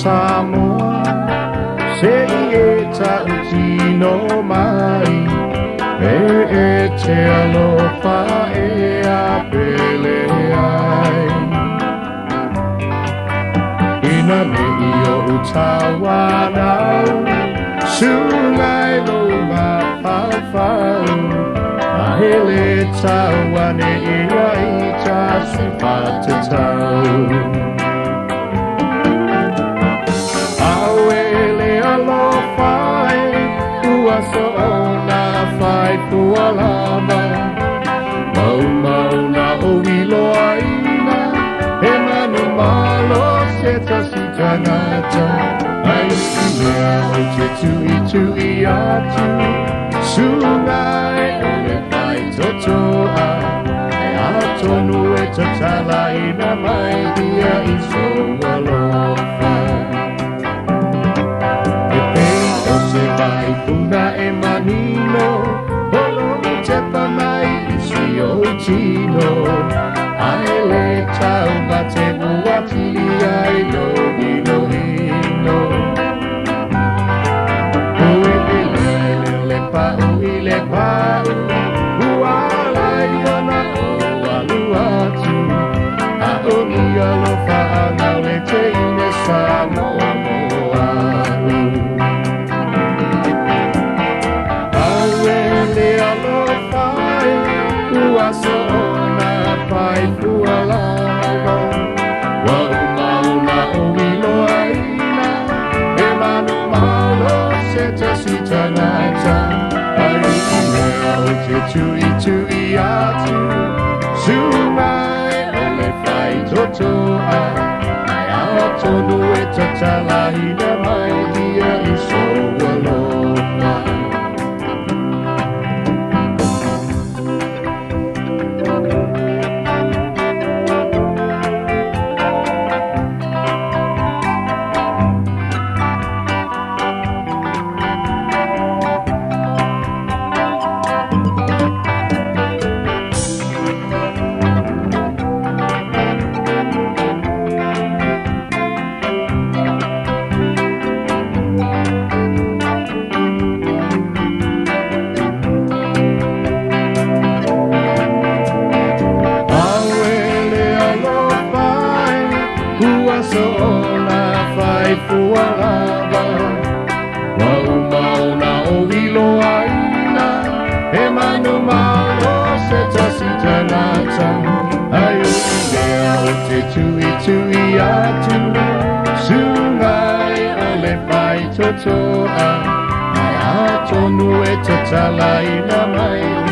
Samoa, se ta uti no mai, te alofa a pele ai. Ina me io utawana, sungai lo mapawhau, ahele tawane ia ita se whatatau. So na fai pualama mau mau na o wiloaina e manu malo se tasita ngata ai sinea o te tui atu sungai o le fai totoa e atonu e tatala ina mai dia i so alofa Puna e manino, bolo te panai isi o tino. Ai le tau ma te buati ai lo hino. Ui le pau i le pau, uala i ona o aluatu. A oni alofa ana le Teine Samoa moa. So na fai pualama Wau mauna o wiloaina E manu malo se te sita ngata Ai inea o te tui atu Sungai o le fai totoa Ai atonu e tatala hina mai dia i so alofa So na fai pualava Wau mauna o wiloaina E manu malo se tasita ngata Ai inea o te tui atu Sungai o le fai totoa Ai atonu e tatala ina mai